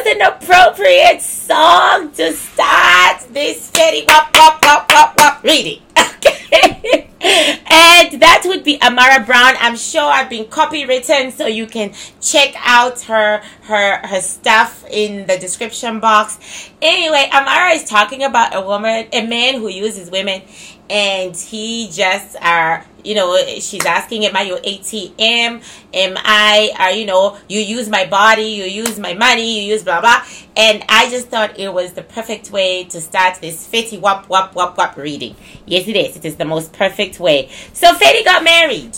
An appropriate song to start this Fetty Wap reading. Okay. And that would be Amara Brown. I'm sure I've been copywritten, so you can check out her stuff in the description box. Anyway, Amara is talking about a man who uses women, and he just she's asking, am I your ATM? Am I, you use my body, you use my money, you use blah, blah. And I just thought it was the perfect way to start this Fetty Wap reading. Yes, it is. It is the most perfect way. So Fetty got married.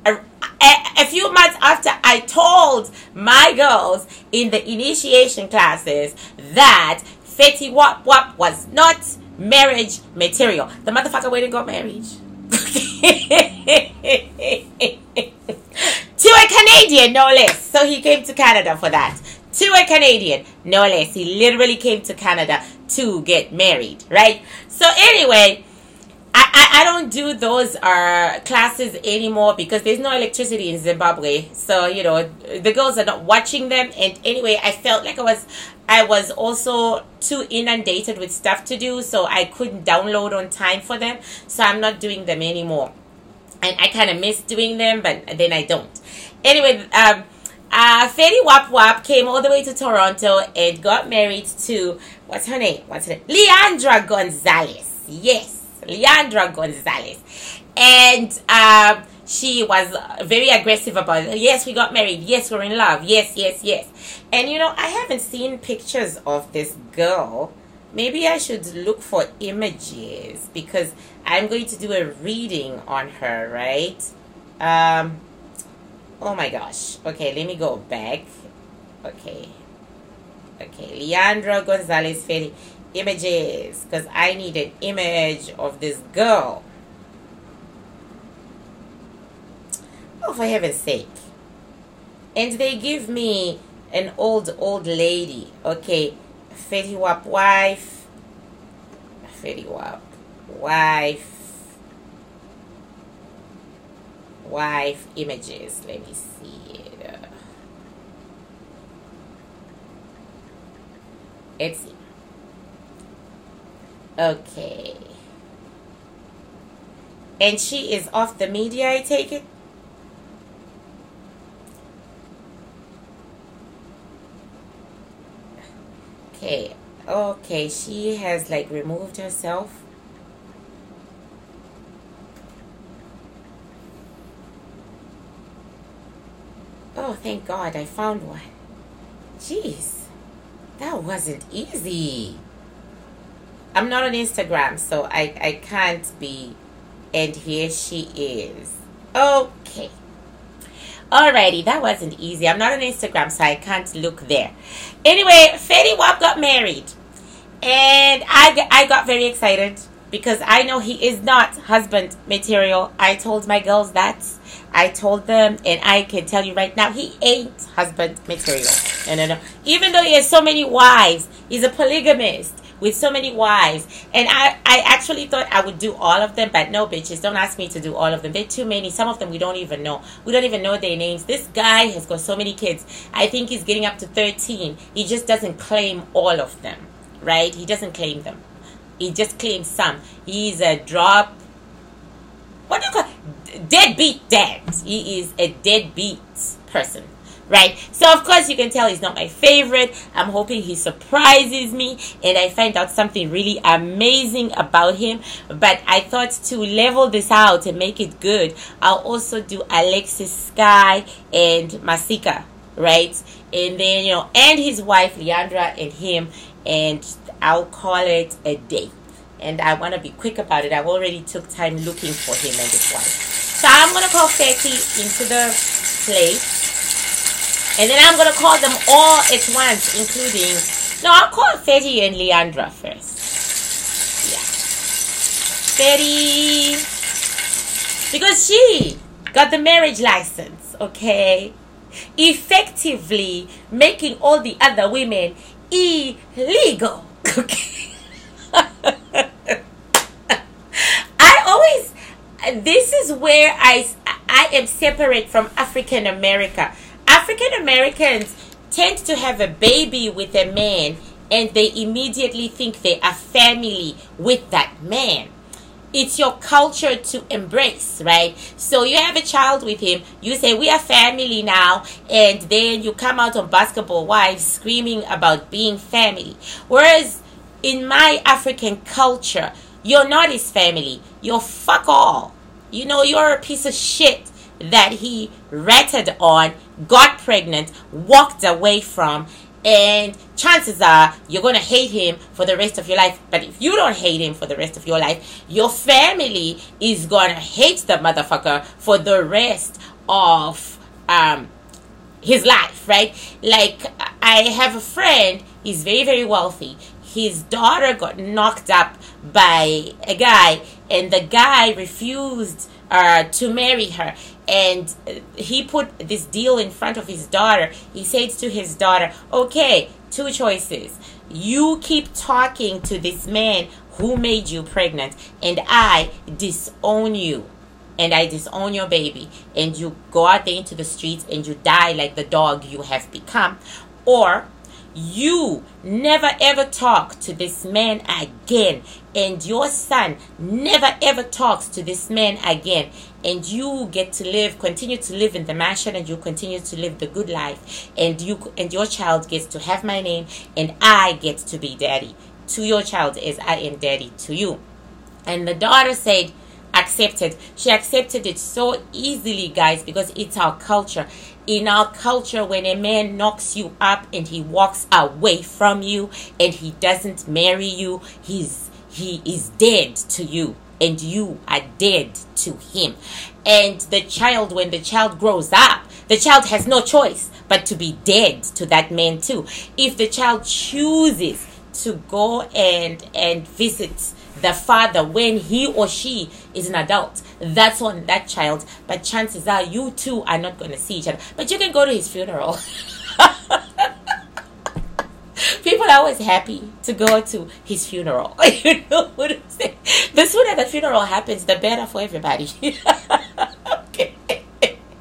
A few months after I told my girls in the initiation classes that Fetty Wap was not marriage material. The motherfucker went and got married. To a Canadian, no less. So he came to Canada for that. To a Canadian, no less. He literally came to Canada to get married, right? So anyway, I don't do those classes anymore because there's no electricity in Zimbabwe. So, the girls are not watching them. And anyway, I felt like I was also too inundated with stuff to do, so I couldn't download on time for them. So I'm not doing them anymore. And I kind of miss doing them, but then I don't. Anyway, Fetty Wap came all the way to Toronto and got married to, what's her name? Leandra Gonzalez. Yes. Leandra Gonzalez. And she was very aggressive about it. Yes, we got married. Yes, we're in love. Yes. And I haven't seen pictures of this girl. Maybe I should look for images because I'm going to do a reading on her, right? Oh my gosh. Okay, let me go back. Okay, Leandra Gonzalez Fetty. Images, because I need an image of this girl. Oh, for heaven's sake. And they give me an old lady. Okay, Fetty Wap wife. Fetty Wap wife images. Let me see it. Let's see. Okay. And she is off the media, I take it? Okay, she has removed herself. Oh, thank God, I found one. Jeez, that wasn't easy. I'm not on Instagram, so I can't be. And here she is. Okay. Alrighty, that wasn't easy. I'm not on Instagram, so I can't look there. Anyway, Fetty Wap got married. And I got very excited because I know he is not husband material. I told my girls that. I told them, and I can tell you right now, he ain't husband material. No. Even though he has so many wives, he's a polygamist with so many wives. And I actually thought I would do all of them, but no, bitches, don't ask me to do all of them. They're too many. Some of them we don't even know. We don't even know their names. This guy has got so many kids. I think he's getting up to 13. He just doesn't claim all of them, right? He doesn't claim them. He just claims some. He's a drop. What do you call it? Deadbeat dad. He is a deadbeat person. Right? So, of course, you can tell he's not my favorite. I'm hoping he surprises me and I find out something really amazing about him. But I thought to level this out and make it good, I'll also do Alexis Sky and Masika. Right? And then, and his wife, Leandra, and him. And I'll call it a day. and I want to be quick about it. I've already took time looking for him and his wife. So I'm going to call Fetty into the place, and then I'm going to call them all at once, including... No, I'll call Fetty and Leandra first. Yeah. Fetty. Because she got the marriage license, okay? Effectively making all the other women illegal. Okay. This is where I am separate from African America. African Americans tend to have a baby with a man and they immediately think they are family with that man. It's your culture to embrace, right? So you have a child with him, you say we are family now, and then you come out on Basketball Wives screaming about being family. Whereas in my African culture, you're not his family. You're fuck all. You know, you're a piece of shit that he ratted on, got pregnant, walked away from, and chances are you're going to hate him for the rest of your life. But if you don't hate him for the rest of your life, your family is going to hate the motherfucker for the rest of his life, right? Like, I have a friend, he's very, very wealthy. His daughter got knocked up by a guy, and the guy refused to marry her. And he put this deal in front of his daughter. He said to his daughter, okay, two choices. You keep talking to this man who made you pregnant, and I disown you. And I disown your baby. And you go out there into the streets and you die like the dog you have become. Or you never ever talk to this man again, and your son never ever talks to this man again, and you get to live, continue to live in the mansion, and you continue to live the good life, and your child gets to have my name, and I get to be daddy to your child as I am daddy to you. And the daughter said, accepted. She accepted it so easily, guys, because it's our culture. In our culture, when a man knocks you up and he walks away from you and he doesn't marry you, he is dead to you, and you are dead to him. And the child, when the child grows up, the child has no choice but to be dead to that man too. If the child chooses to go and visit the father when he or she is an adult, that's on that child. But chances are you two are not going to see each other. But you can go to his funeral. People are always happy to go to his funeral. You know what I'm saying? The sooner the funeral happens, the better for everybody. Okay.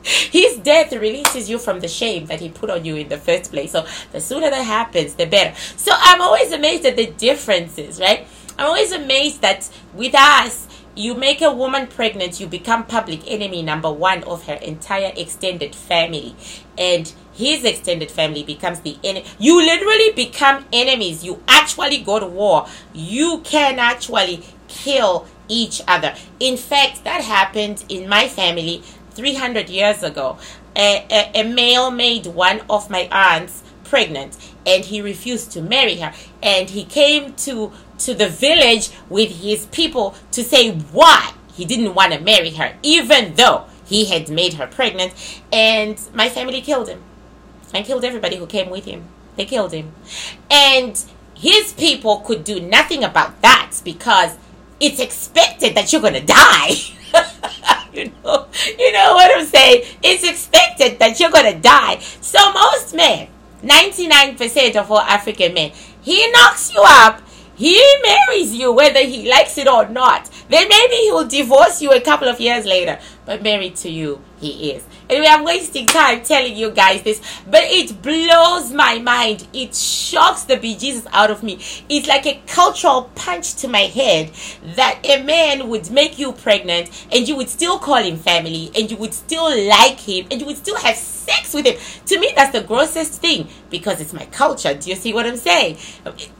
His death releases you from the shame that he put on you in the first place. So the sooner that happens, the better. So I'm always amazed at the differences, right? I'm always amazed that with us, you make a woman pregnant, you become public enemy number one of her entire extended family. And his extended family becomes the enemy. You literally become enemies. You actually go to war. You can actually kill each other. In fact, that happened in my family 300 years ago. A male made one of my aunts pregnant, and he refused to marry her. And he came to the village with his people to say why he didn't want to marry her, even though he had made her pregnant. And my family killed him. And killed everybody who came with him. They killed him. And his people could do nothing about that because it's expected that you're going to die. You know what I'm saying? It's expected that you're going to die. So most men, 99% of all African men, he knocks you up. He marries you whether he likes it or not. Then maybe he will divorce you a couple of years later. But married to you, he is. Anyway, I'm wasting time telling you guys this. But it blows my mind. It shocks the bejesus out of me. It's like a cultural punch to my head that a man would make you pregnant and you would still call him family and you would still like him and you would still have sex with him. To me, that's the grossest thing because it's my culture. Do you see what I'm saying?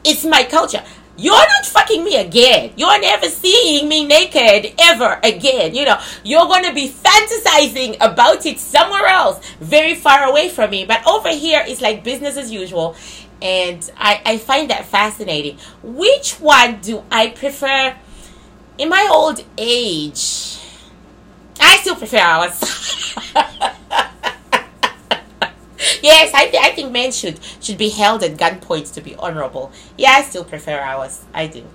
It's my culture. You're not fucking me again. You're never seeing me naked ever again. You know, you're going to be fantasizing about it somewhere else, very far away from me. But over here, it's like business as usual. And I find that fascinating. Which one do I prefer? In my old age, I still prefer ours. Yes, I think men should be held at gunpoint to be honorable. Yeah, I still prefer ours. I do.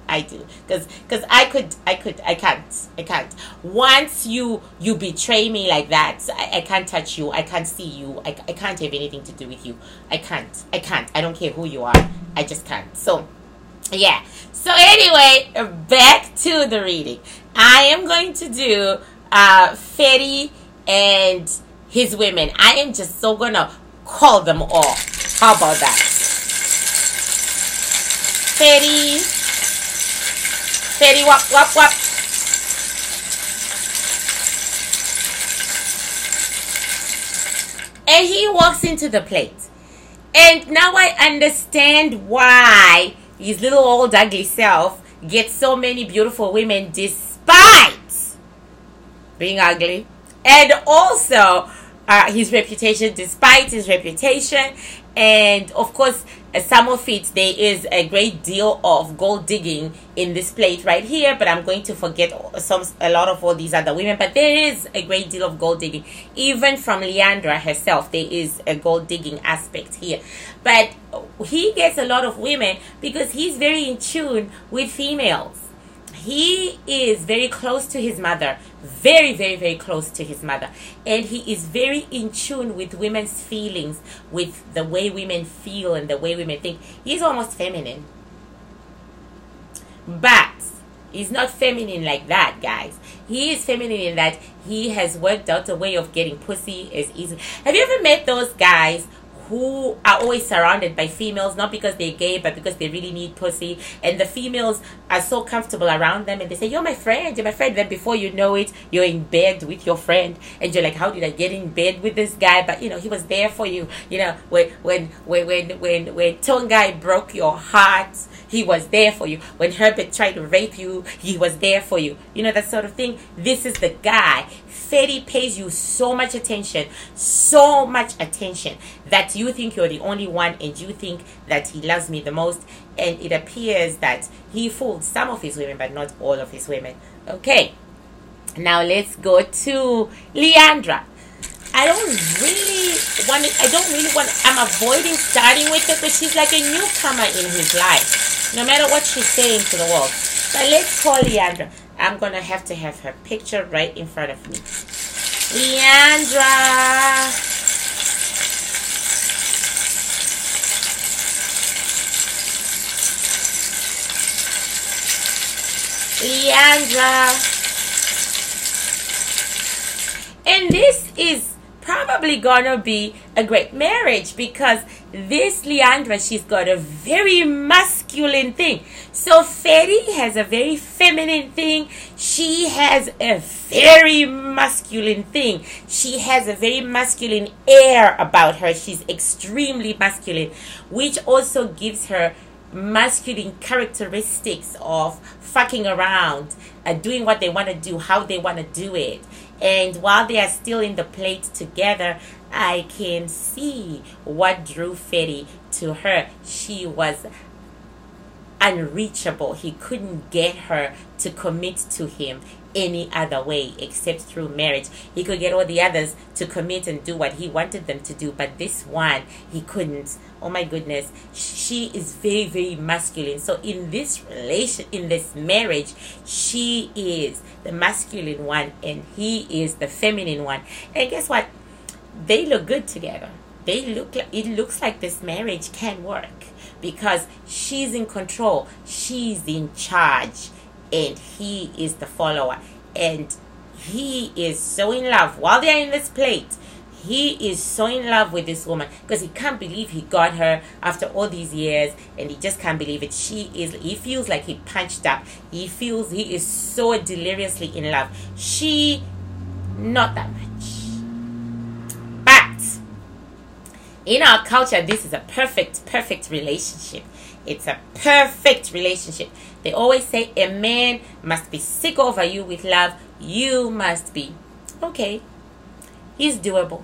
Because I can't. Once you betray me like that, I can't touch you. I can't see you. I can't have anything to do with you. I can't. I don't care who you are. I just can't. So, yeah. So anyway, back to the reading. I am going to do Fetty and his women. I am just so gonna call them all. How about that? Fetty Wap Wap Wap. And he walks into the plate. And now I understand why his little old ugly self gets so many beautiful women despite being ugly. And also his reputation, despite his reputation. And of course, some of it, there is a great deal of gold digging in this plate right here, but I'm going to forget a lot of all these other women. But there is a great deal of gold digging, even from Leandra herself. There is a gold digging aspect here, but he gets a lot of women because he's very in tune with females. He is very close to his mother, very, very, very close to his mother. And he is very in tune with women's feelings, with the way women feel and the way women think. He's almost feminine. But he's not feminine like that, guys. He is feminine in that he has worked out a way of getting pussy as easy. Have you ever met those guys who are always surrounded by females, not because they're gay, but because they really need pussy, and the females are so comfortable around them, and they say, you're my friend, then before you know it, you're in bed with your friend, and you're like, how did I get in bed with this guy? But he was there for you. When Tongai broke your heart, he was there for you. When Herbert tried to rape you, he was there for you. That sort of thing. This is the guy. Fetty pays you so much attention, that you think you're the only one, and you think that he loves me the most. And it appears that he fooled some of his women, but not all of his women. Okay, now let's go to Leandra. I'm avoiding starting with her because she's like a newcomer in his life, no matter what she's saying to the world. But let's call Leandra. I'm going to have her picture right in front of me. Leandra. And this is probably gonna be a great marriage, because this Leandra, she's got a very masculine thing. So Fetty has a very feminine thing. She has a very masculine thing. She has a very masculine air about her. She's extremely masculine, which also gives her masculine characteristics of fucking around, doing what they want to do, how they want to do it. And while they are still in the plate together, I can see what drew Fetty to her. She was unreachable. He couldn't get her to commit to him any other way except through marriage. He could get all the others to commit and do what he wanted them to do, but this one, he couldn't. Oh my goodness. She is very, very masculine. So in this marriage, she is the masculine one and he is the feminine one. And guess what? They look good together. It looks like this marriage can work, because she's in control, she's in charge, and he is the follower. And he is so in love. While they're in this plate, he is so in love with this woman, because he can't believe he got her after all these years, and he just can't believe it. He feels like he punched up. He feels he is so deliriously in love. She, not that much. But in our culture, this is a perfect relationship. It's a perfect relationship. They always say a man must be sick over you with love. You must be. Okay. He's doable.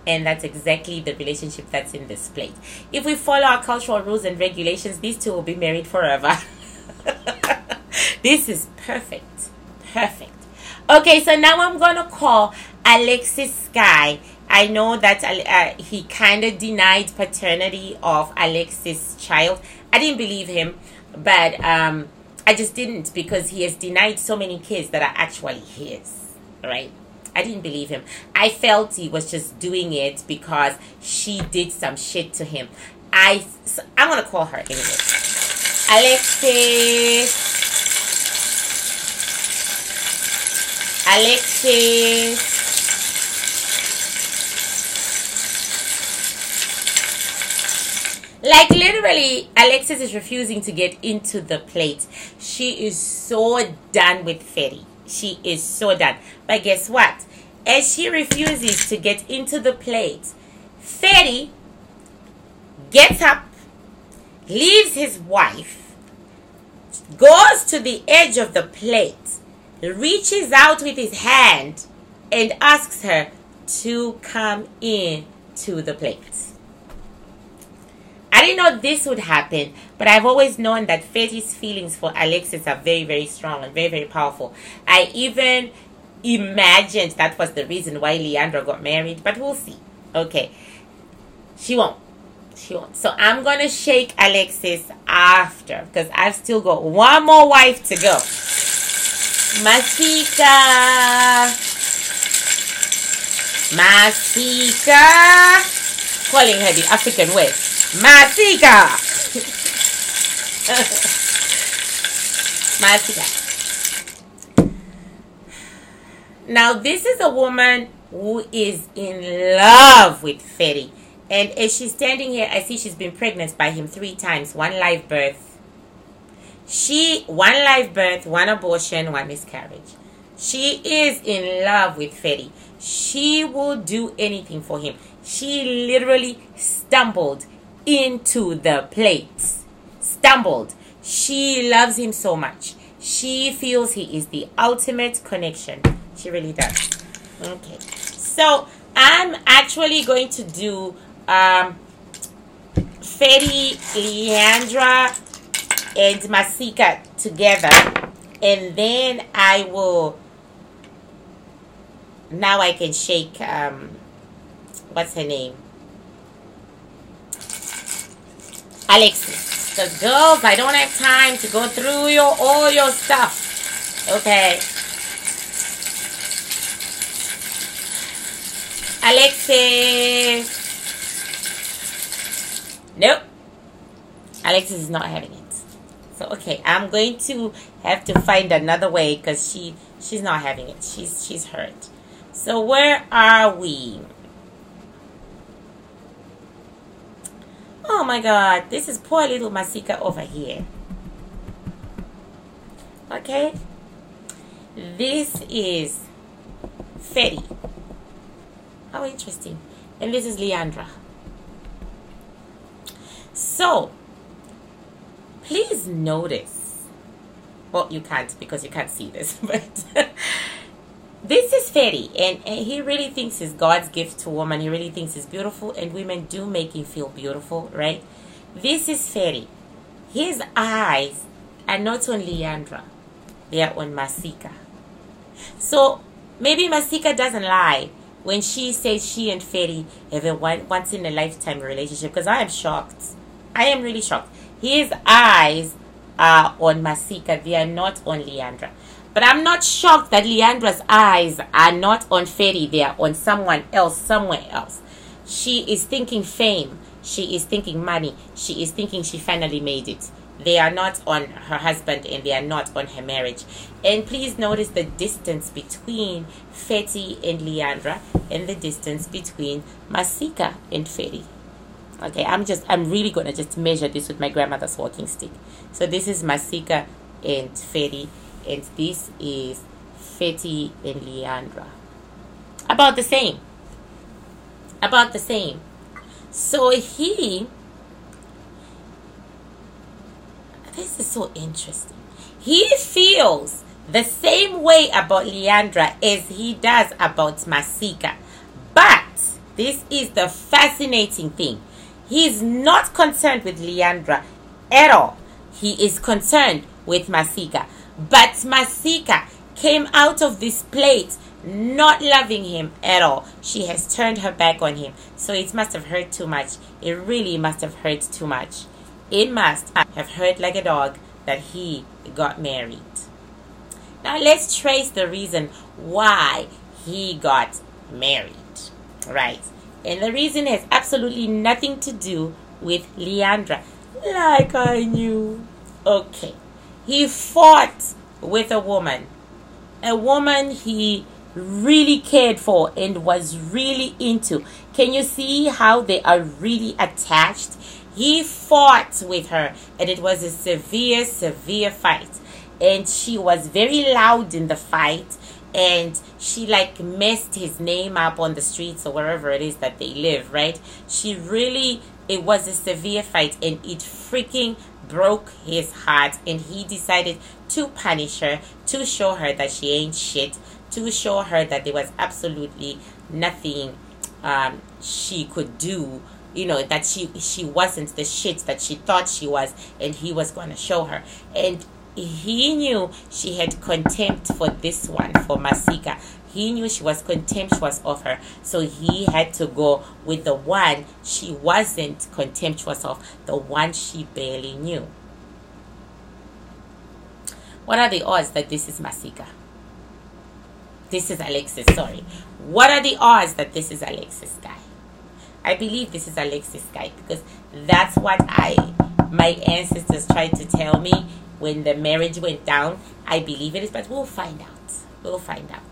And that's exactly the relationship that's in this plate. If we follow our cultural rules and regulations, these two will be married forever. This is perfect. Perfect. Okay, so now I'm going to call Alexis Sky. I know that he kind of denied paternity of Alexis' child. I didn't believe him, but I just didn't, because he has denied so many kids that are actually his, right? I didn't believe him. I felt he was just doing it because she did some shit to him. I'm going to call her anyway. Alexis. Like, literally, Alexis is refusing to get into the plate. She is so done with Fetty. She is so done. But guess what? As she refuses to get into the plate, Fetty gets up, leaves his wife, goes to the edge of the plate, reaches out with his hand, and asks her to come in to the plate. I didn't know this would happen, but I've always known that Fetty's feelings for Alexis are very, very strong and very, very powerful. I even imagined that was the reason why Leandra got married, but we'll see. Okay. She won't. She won't. So I'm going to shake Alexis after, because I've still got one more wife to go. Masika. Calling her the African way. Masika. Masika. Now, this is a woman who is in love with Fetty. And as she's standing here, I see she's been pregnant by him 3 times. 1 live birth. 1 live birth, 1 abortion, 1 miscarriage. She is in love with Fetty. She will do anything for him. She literally stumbled into the plate. Stumbled. She loves him so much. She feels he is the ultimate connection. She really does. Okay. So, I'm actually going to do Fetty, Leandra, and Masika together. And then I will... Now I can shake... what's her name? Alexis. Because girls, I don't have time to go through all your stuff. Okay. Alexis. Nope. Alexis is not having it. So, okay. I'm going to have to find another way because she's not having it. She's hurt. So, where are we? Oh my God, this is poor little Masika over here. Okay. This is Fetty. How interesting. And this is Leandra. So, please notice. Well, you can't because you can't see this, but this is Fetty, and he really thinks he's God's gift to woman. He really thinks he's beautiful, and women do make him feel beautiful, right? This is Fetty. His eyes are not on Leandra. They are on Masika. So, maybe Masika doesn't lie when she says she and Fetty have a once-in-a-lifetime relationship, because I am shocked. I am really shocked. His eyes are on Masika. They are not on Leandra. But I'm not shocked that Leandra's eyes are not on Fetty. They are on someone else, somewhere else. She is thinking fame. She is thinking money. She is thinking she finally made it. They are not on her husband, and they are not on her marriage. And please notice the distance between Fetty and Leandra, and the distance between Masika and Fetty. Okay, I'm really going to just measure this with my grandmother's walking stick. So this is Masika and Fetty. And this is Fetty and Leandra. About the same. About the same. So this is so interesting. He feels the same way about Leandra as he does about Masika. But This is the fascinating thing. He's not concerned with Leandra at all. He is concerned with Masika. But Masika came out of this place not loving him at all. She has turned her back on him. So it must have hurt too much. It really must have hurt too much. It must have hurt like a dog that he got married. Now let's trace the reason why he got married. Right. And the reason has absolutely nothing to do with Leandra. Like I knew. Okay. He fought with a woman. A woman he really cared for and was really into. Can you see how they are really attached? He fought with her, and it was a severe fight. And she was very loud in the fight. And she like messed his name up on the streets or wherever it is that they live, right? It was a severe fight, and it freaking broke his heart. And he decided to punish her, to show her that she ain't shit, to show her that there was absolutely nothing she could do, that she wasn't the shit that she thought she was, and he was going to show her. And he knew she had contempt for this one, for Masika. He knew she was contemptuous of her. So he had to go with the one she wasn't contemptuous of, the one she barely knew. What are the odds that this is Masika? This is Alexis, sorry. What are the odds that this is Alexis guy? I believe this is Alexis guy because that's what my ancestors tried to tell me when the marriage went down. I believe it is, but we'll find out. We'll find out.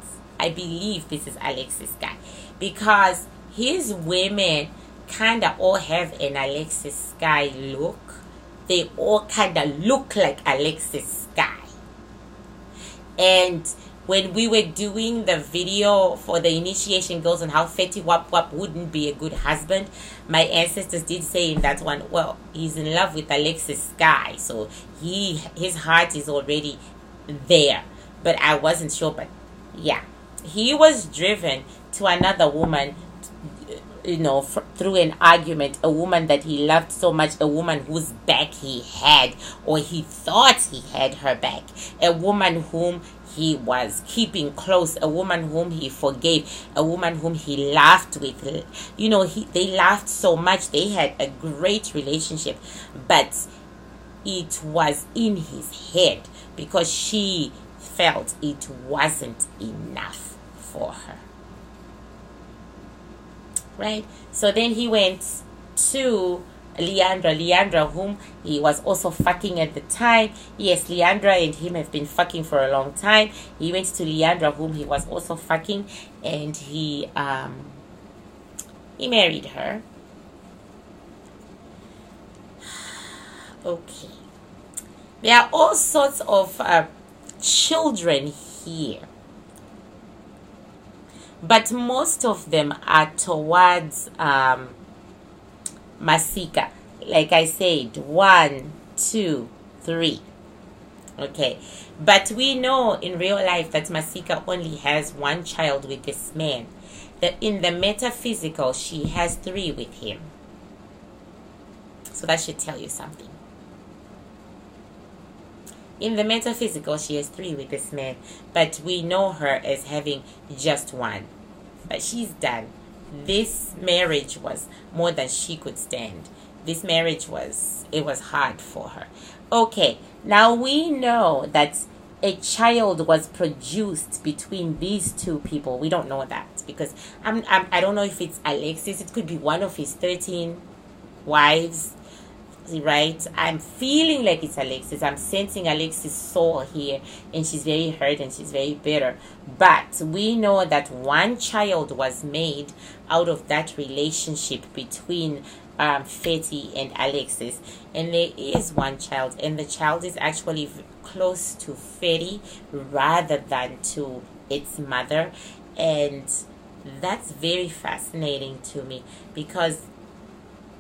I believe this is Alexis guy because his women kind of all have an Alexis guy look. They all kind of look like Alexis guy. And when we were doing the video for the initiation girls on how Fetty Wap wouldn't be a good husband, my ancestors did say in that one, well, he's in love with Alexis guy, so his heart is already there. But I wasn't sure, but yeah, he was driven to another woman, through an argument, a woman that he loved so much, a woman whose back he had, or he thought he had her back, a woman whom he was keeping close, a woman whom he forgave, a woman whom he laughed with. They laughed so much. They had a great relationship, but it was in his head because she felt it wasn't enough for her. Right? So then he went to Leandra, whom he was also fucking at the time. Yes, Leandra and him have been fucking for a long time. He went to Leandra, whom he was also fucking, and he married her. Okay. There are all sorts of children here. But most of them are towards Masika. Like I said, 1, 2, 3. Okay. But we know in real life that Masika only has one child with this man. That in the metaphysical, she has 3 with him. So that should tell you something. In the metaphysical, she has 3 with this man. But we know her as having just 1. But she's done. This marriage was more than she could stand. This marriage was hard for her. Okay, now we know that a child was produced between these 2 people. We don't know that because I don't know if it's Alexis. It could be one of his 13 wives. Right? I'm feeling like it's Alexis. I'm sensing Alexis' soul here, and she's very hurt and she's very bitter. But we know that one child was made out of that relationship between Fetty and Alexis, and there is one child, and the child is actually close to Fetty rather than to its mother, and that's very fascinating to me because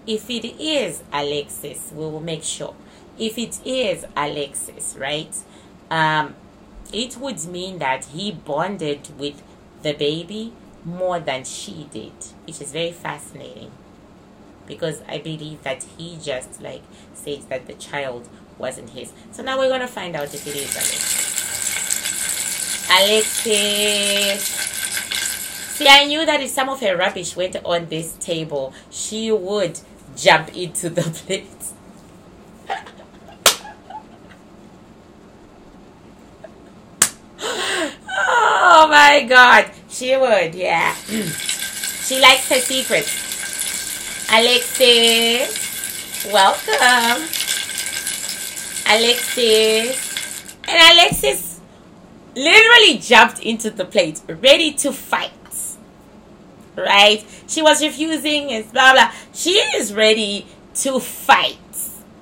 if it is Alexis, we will make sure. If it is Alexis, right, it would mean that he bonded with the baby more than she did, which is very fascinating, because I believe that he just like says that the child wasn't his. So now we're gonna find out if it is Alexis. See, I knew that if some of her rubbish went on this table, she would jump into the plate. Oh my God, she would, yeah. She likes her secrets. Alexis, welcome. Alexis. And Alexis literally jumped into the plate, ready to fight. Right? She was refusing and blah blah. She is ready to fight.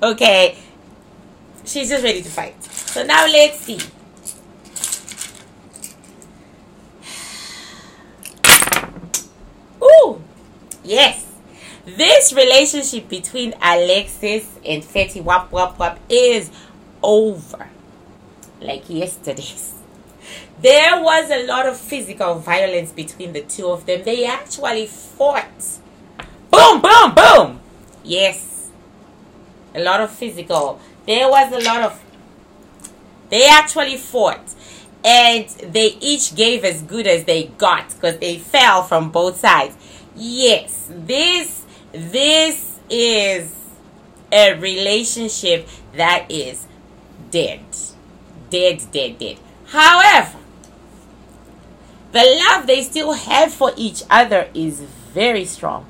Okay? She's just ready to fight. So now let's see. Ooh! Yes! This relationship between Alexis and Fetty Wap is over. Like yesterday's. There was a lot of physical violence between the two of them. They actually fought. Boom, boom, boom. Yes. A lot of physical. There was a lot of... They actually fought. And they each gave as good as they got, because they fell from both sides. Yes. This is a relationship that is dead. Dead. However, the love they still have for each other is very strong.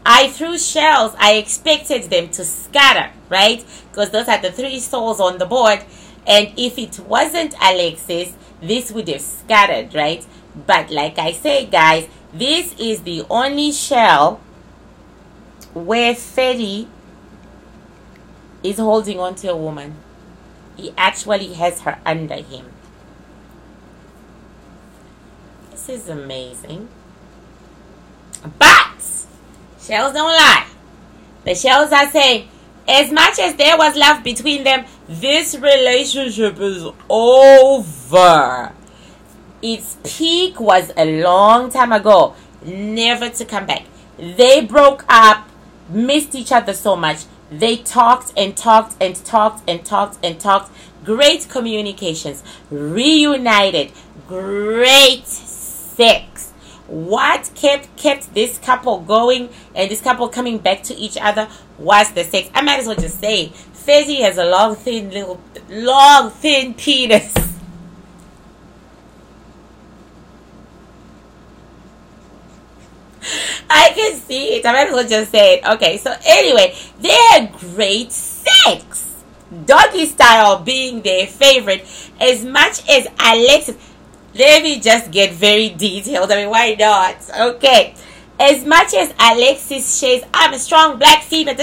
I threw shells. I expected them to scatter, right? Because those are the 3 souls on the board. And if it wasn't Alexis, this would have scattered, right? But like I say, guys, this is the only shell where Fetty is holding on to a woman. He actually has her under him. This is amazing. But shells don't lie. The shells are saying, as much as there was love between them, this relationship is over. Its peak was a long time ago, never to come back. They broke up, missed each other so much. They talked and talked and talked and talked and talked. Great communications, reunited, great sex. What kept this couple going and this couple coming back to each other was the sex. I might as well just say, Fetty has a long, thin penis. I can see it. I might as well just say it. Okay, so anyway, they had great sex. Doggy style being their favorite. As much as Alexis... Let me just get very detailed. I mean, why not? Okay. As much as Alexis says, I'm a strong black female,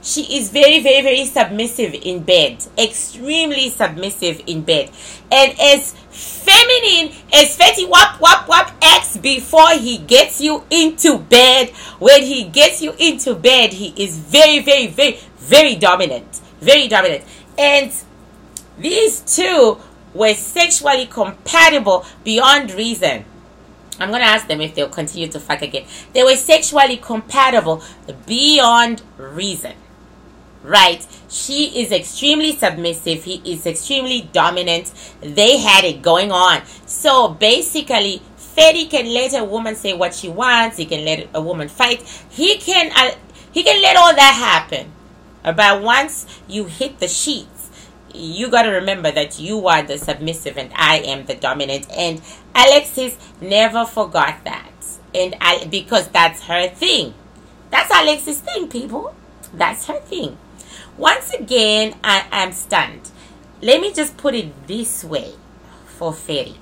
she is very, very, very submissive in bed. Extremely submissive in bed. And as feminine as Fetty Wap acts before he gets you into bed, when he gets you into bed, he is very, very, very, very dominant. Very dominant. And these two were sexually compatible beyond reason. I'm going to ask them if they'll continue to fuck again. They were sexually compatible beyond reason. Right? She is extremely submissive. He is extremely dominant. They had it going on. So basically, Fetty can let a woman say what she wants. He can let a woman fight. He can let all that happen. But once you hit the sheets, you got to remember that you are the submissive and I am the dominant. And Alexis never forgot that. And because that's her thing. That's Alexis' thing, people. That's her thing. Once again, I am stunned. Let me just put it this way for Fetty.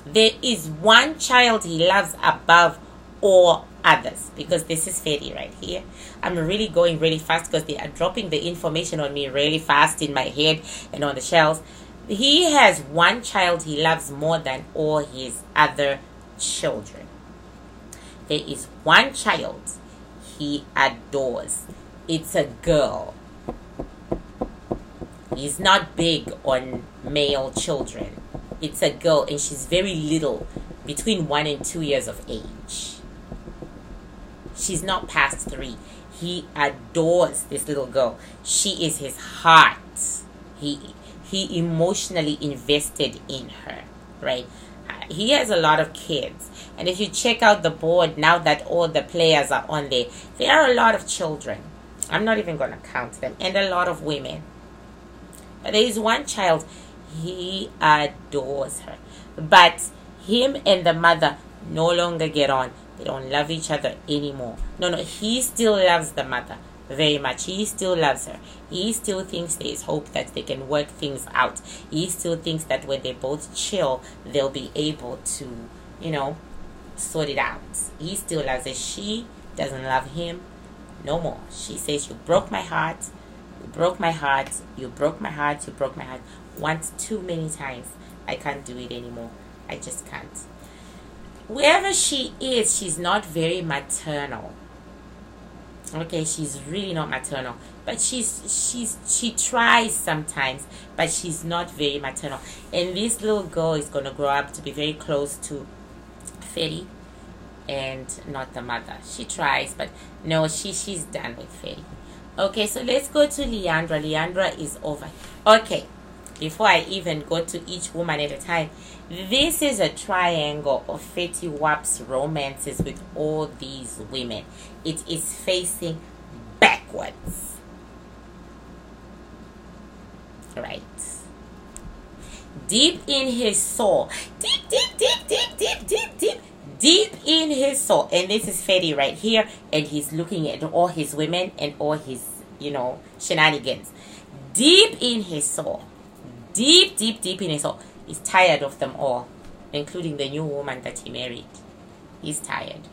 There is one child he loves above all others. Because this is Fetty right here. I'm really going really fast because they are dropping the information on me really fast in my head and on the shelves. He has one child he loves more than all his other children. There is one child he adores. It's a girl. He's not big on male children. It's a girl and she's very little. between 1 and 2 years of age. She's not past 3. He adores this little girl. She is his heart. He emotionally invested in her, right? He has a lot of kids. And if you check out the board, now that all the players are on there are a lot of children. I'm not even going to count them. And a lot of women. But there is one child, he adores her. But him and the mother no longer get on. They don't love each other anymore. No, he still loves the mother very much. He still loves her. He still thinks there is hope that they can work things out. He still thinks that when they both chill, they'll be able to, sort it out. He still loves her. She doesn't love him no more. She says, you broke my heart. You broke my heart. You broke my heart. You broke my heart. Once too many times. I can't do it anymore. I just can't. Wherever she is, she's not very maternal. Okay, she's really not maternal. But she tries sometimes, but she's not very maternal. And this little girl is going to grow up to be very close to Fetty and not the mother. She tries, but no, she's done with Fetty. Okay, so let's go to Leandra. Leandra is over. Okay, before I even go to each woman at a time, this is a triangle of Fetty Wap's romances with all these women. It is facing backwards. Right. Deep in his soul. Deep in his soul. And this is Fetty right here. And he's looking at all his women and all his, shenanigans. Deep in his soul. Deep in his soul. He's tired of them all, including the new woman that he married. He's tired.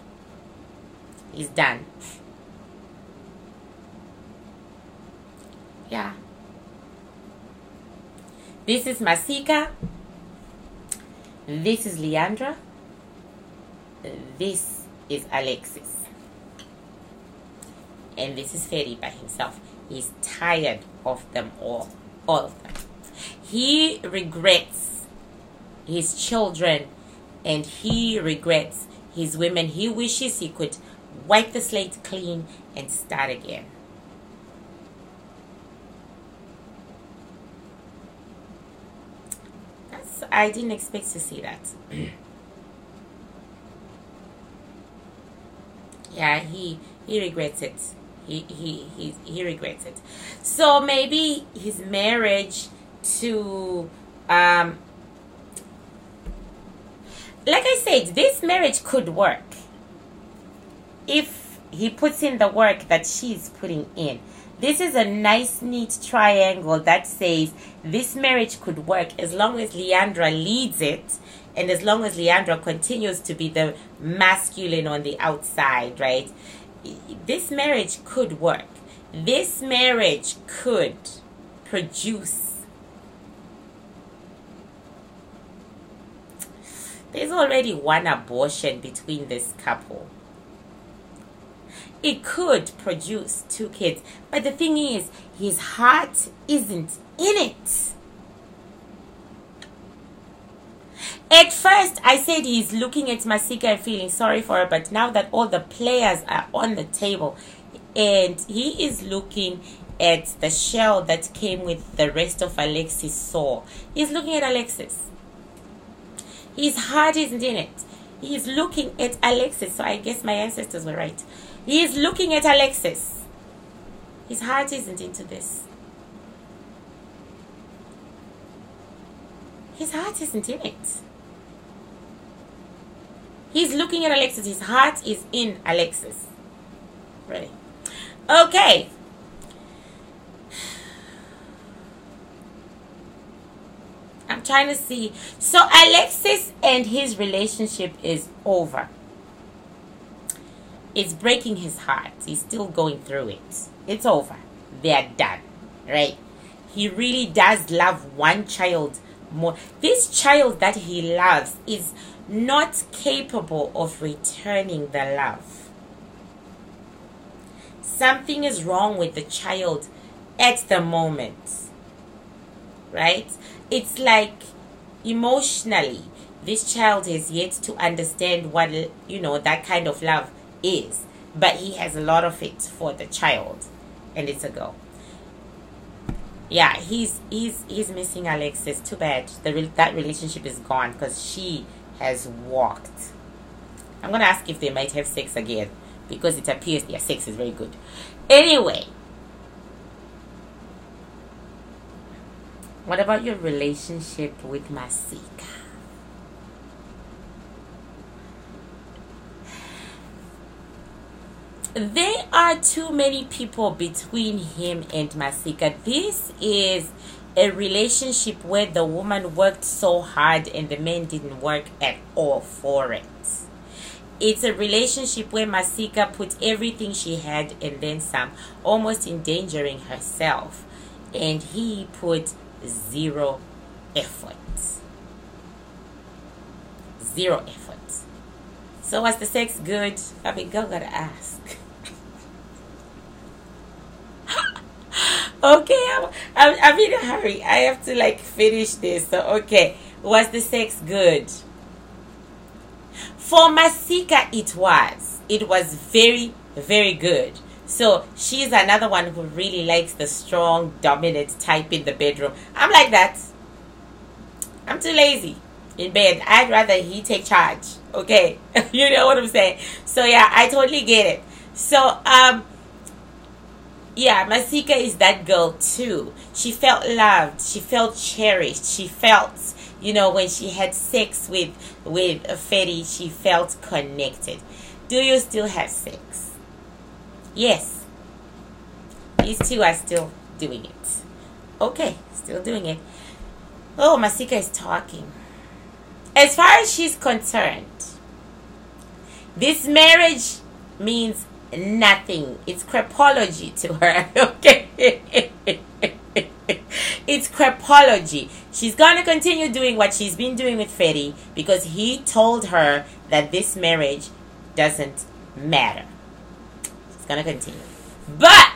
He's done. Yeah. This is Masika. This is Leandra. This is Alexis. And this is Fetty by himself. He's tired of them all. All of them. He regrets his children and he regrets his women. He wishes he could wipe the slate clean and start again. I didn't expect to see that. Yeah, he regrets it. He regrets it. So maybe his marriage to like I said, this marriage could work if he puts in the work that she's putting in. This is a nice, neat triangle that says this marriage could work as long as Leandra leads it and as long as Leandra continues to be the masculine on the outside, right? This marriage could work. This marriage could produce. There's already one abortion between this couple. It could produce 2 kids. But the thing is, his heart isn't in it. At first, I said he's looking at Masika and feeling sorry for her. But now that all the players are on the table, and he is looking at the shell that came with the rest of Alexis' soul. He's looking at Alexis. His heart isn't in it. He's looking at Alexis. So I guess my ancestors were right. He is looking at Alexis. His heart isn't into this. His heart isn't in it. He's looking at Alexis. His heart is in Alexis. Ready? Okay. I'm trying to see. So Alexis and his relationship is over. It's breaking his heart. He's still going through it. It's over. They're done. Right? He really does love one child more. This child that he loves is not capable of returning the love. Something is wrong with the child at the moment. Right? It's like emotionally This child has yet to understand what, that kind of love is. But he has a lot of it for the child. And it's a girl. Yeah, he's missing Alexis. Too bad. That relationship is gone because she has walked. I'm going to ask if they might have sex again, because it appears their sex is very good. Anyway. What about your relationship with Masika? There are too many people between him and Masika. This is a relationship where the woman worked so hard and the man didn't work at all for it. It's a relationship where Masika put everything she had and then some, almost endangering herself. And he put zero effort. Zero effort. So was the sex good? I mean, girl gotta ask. Okay, I'm in a hurry. I have to finish this. So okay, was the sex good? For Masika, it was. It was very, very good. So she's another one who really likes the strong, dominant type in the bedroom. I'm like that. I'm too lazy in bed. I'd rather he take charge. Okay, you know what I'm saying? So yeah, I totally get it. So yeah, Masika is that girl too. She felt loved. She felt cherished. She felt, when she had sex with Fetty, she felt connected. Do you still have sex? Yes. These two are still doing it. Okay, still doing it. Oh, Masika is talking. As far as she's concerned, this marriage means nothing. It's crapology to her. Okay. It's crapology. She's going to continue doing what she's been doing with Fetty because he told her that this marriage doesn't matter. She's going to continue. But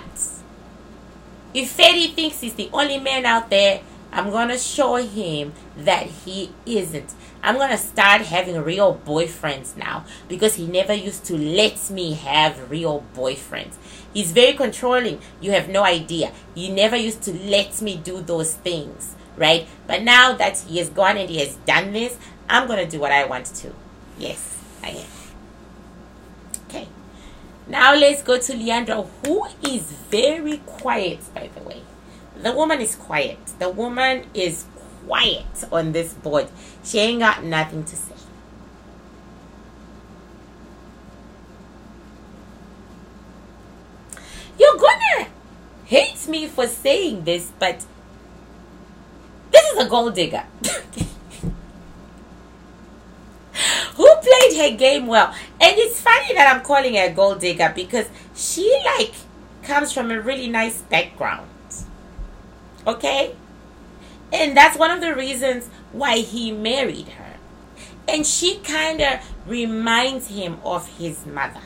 if Fetty thinks he's the only man out there, I'm going to show him that he isn't. I'm going to start having real boyfriends now because he never used to let me have real boyfriends. He's very controlling. You have no idea. He never used to let me do those things, right? But now that he has gone and he has done this, I'm going to do what I want to. Yes, I am. Okay. Now let's go to Leandra, who is very quiet, by the way. The woman is quiet. The woman is quiet on this board. She ain't got nothing to say. You're gonna hate me for saying this, but this is a gold digger. Who played her game well. And it's funny that I'm calling her a gold digger because she comes from a really nice background. Okay? And that's one of the reasons why he married her. And she kind of reminds him of his mother.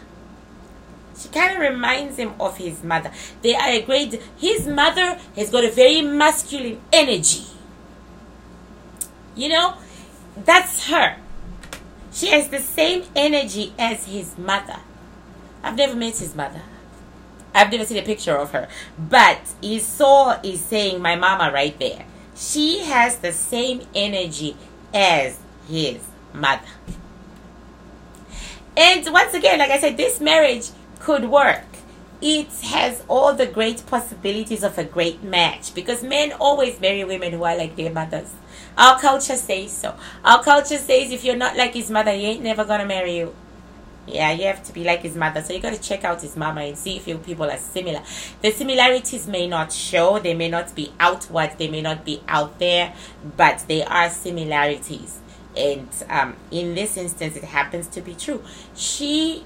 She kind of reminds him of his mother. They are a great... His mother has got a very masculine energy. That's her. She has the same energy as his mother. I've never met his mother. I've never seen a picture of her. But Esau is saying my mama right there. She has the same energy as his mother. And once again, like I said, this marriage could work. It has all the great possibilities of a great match. Because men always marry women who are like their mothers. Our culture says so. Our culture says if you're not like his mother, he ain't never gonna marry you. Yeah, you have to be like his mother. So you got to check out his mama and see if you people are similar. The similarities may not show. They may not be outward. They may not be out there. But they are similarities. And in this instance, it happens to be true. She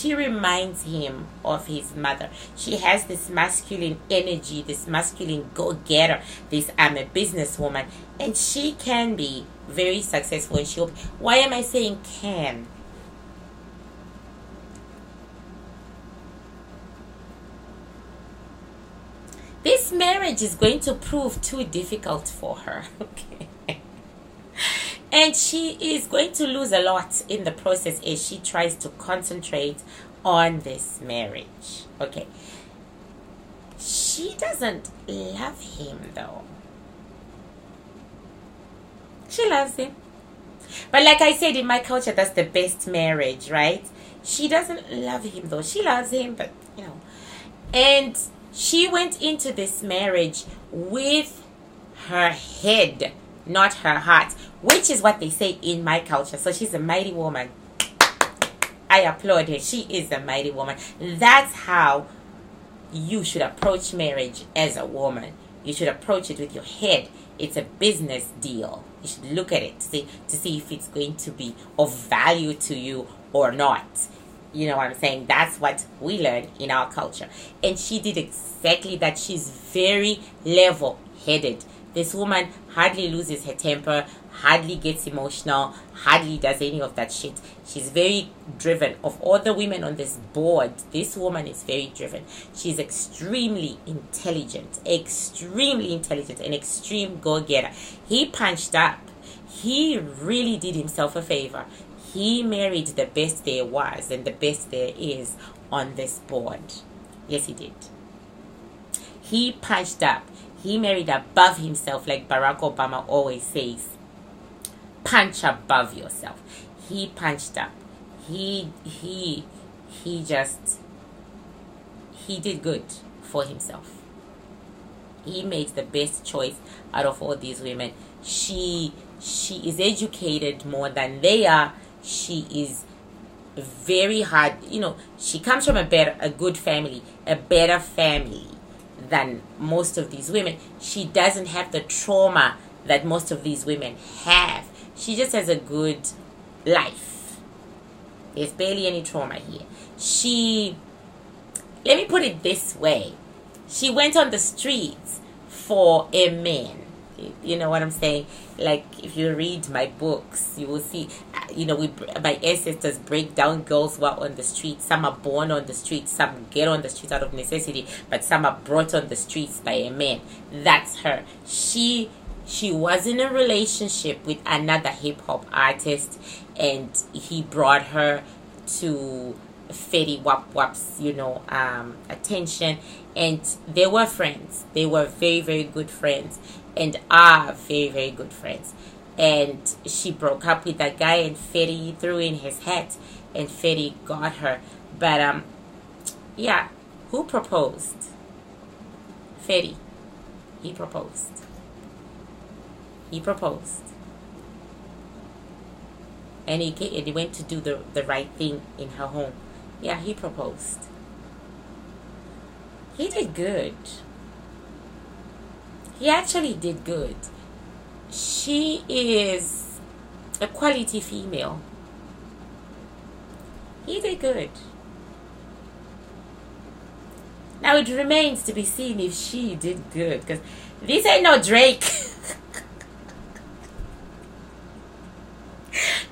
reminds him of his mother. She has this masculine energy, this masculine go-getter, this I'm a businesswoman. And she can be very successful. And why am I saying can? This marriage is going to prove too difficult for her. Okay. And she is going to lose a lot in the process as she tries to concentrate on this marriage. Okay. She doesn't love him though. She loves him. But like I said, in my culture, that's the best marriage, right? She doesn't love him though. She loves him, but you know. And she went into this marriage with her head, not her heart, which is what they say in my culture. So she's a mighty woman. I applaud her. She is a mighty woman. That's how you should approach marriage as a woman. You should approach it with your head. It's a business deal. You should look at it to see if it's going to be of value to you or not. You know what I'm saying? That's what we learn in our culture. And she did exactly that. She's very level-headed. This woman hardly loses her temper, hardly gets emotional, hardly does any of that shit. She's very driven. Of all the women on this board, this woman is very driven. She's extremely intelligent, an extreme go-getter. He punched up. He really did himself a favor. He married the best there was and the best there is on this board. Yes, he did. He punched up. He married above himself, like Barack Obama always says. Punch above yourself. He punched up. He did good for himself. He makes the best choice out of all these women. She is educated more than they are. She is very hard. You know, she comes from a good family, a better family than most of these women. She doesn't have the trauma that most of these women have. She just has a good life. There's barely any trauma here. Let me put it this way. She went on the streets for a man. You know what I'm saying? Like, if you read my books, you will see, you know, my ancestors break down girls who are on the streets. Some are born on the streets. Some get on the streets out of necessity. But some are brought on the streets by a man. That's her. She was in a relationship with another hip-hop artist. And he brought her to Fetty Wap's, you know, attention. And they were friends. They were very, very good friends. And are very, very good friends. And she broke up with that guy, and Fetty threw in his hat, and Fetty got her. But yeah, who proposed? Fetty. He proposed. And he went to do the right thing in her home. Yeah, he proposed. He did good. He actually did good. She is a quality female. He did good. Now it remains to be seen if she did good, because this ain't no Drake.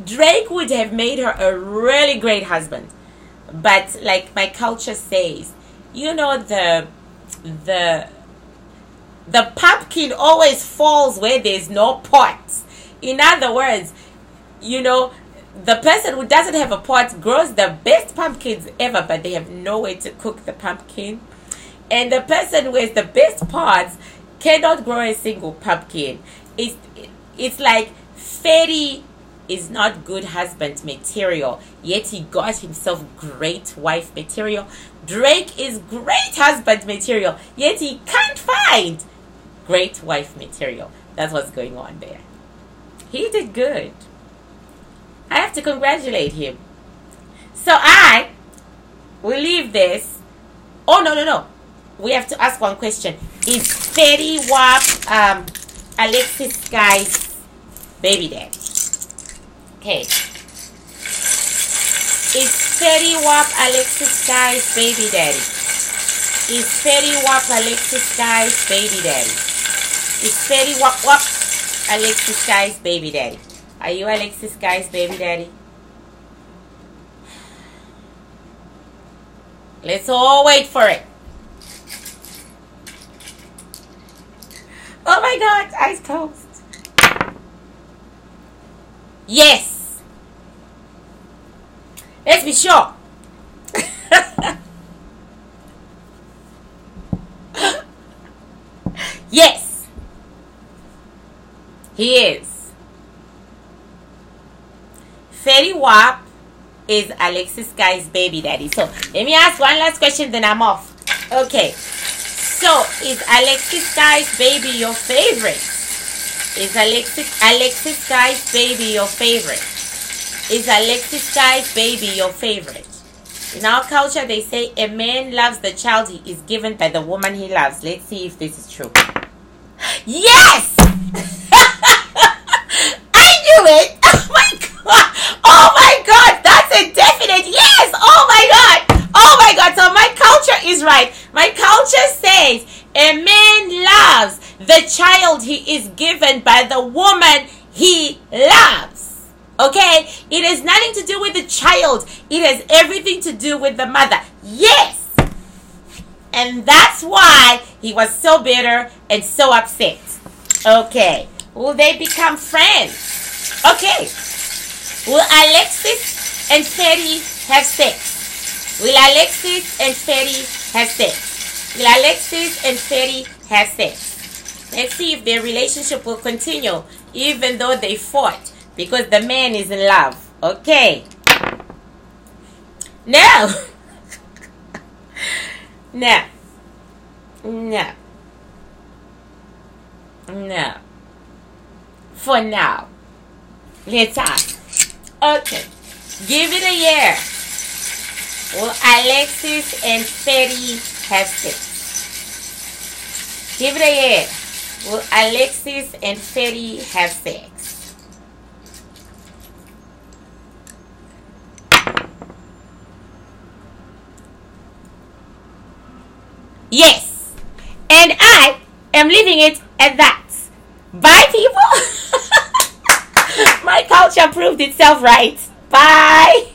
Drake would have made her a really great husband. But like my culture says, you know, the pumpkin always falls where there's no pot. In other words, you know, the person who doesn't have a pot grows the best pumpkins ever, but they have no way to cook the pumpkin. And the person who has the best pots cannot grow a single pumpkin. It's like Fetty is not good husband material, yet he got himself great wife material. Drake is great husband material, yet he can't find great wife material. That's what's going on there. He did good. I have to congratulate him. So I will leave this. Oh, no. We have to ask one question. Is Fetty Wap Alexis Guy's baby daddy? Okay. Is Fetty Wap Alexis Guy's baby daddy? Is Fetty Wap Alexis Guy's baby daddy? Is Fetty Wap Alexis Guy's baby daddy? Are you Alexis Guy's baby daddy? Let's all wait for it. Oh my God, eyes closed. Yes. Let's be sure. Yes. He is. Fetty Wap is Alexis Guy's baby daddy. So let me ask one last question, then I'm off. Okay. So is Alexis Guy's baby your favorite? Is Alexis Guy's baby your favorite? Is Alexis Guy's baby your favorite? In our culture, they say a man loves the child he is given by the woman he loves. Let's see if this is true. Yes! I knew it! Oh my god! Oh my god! That's a definite yes! Oh my god! Oh my god! So my culture is right. My culture says a man loves the child he is given by the woman he loves. Okay? It has nothing to do with the child. It has everything to do with the mother. Yes! And that's why he was so bitter and so upset. Okay. Will they become friends? Okay. Will Alexis and Fetty have sex? Will Alexis and Fetty have sex? Will Alexis and Fetty have sex? Let's see if their relationship will continue even though they fought because the man is in love. Okay. Now. No. No. No. For now. Let's ask. Okay. Give it a year. Will Alexis and Fetty have sex? Give it a year. Will Alexis and Fetty have sex? Yes. And I am leaving it at that. Bye, people. My culture proved itself right. Bye.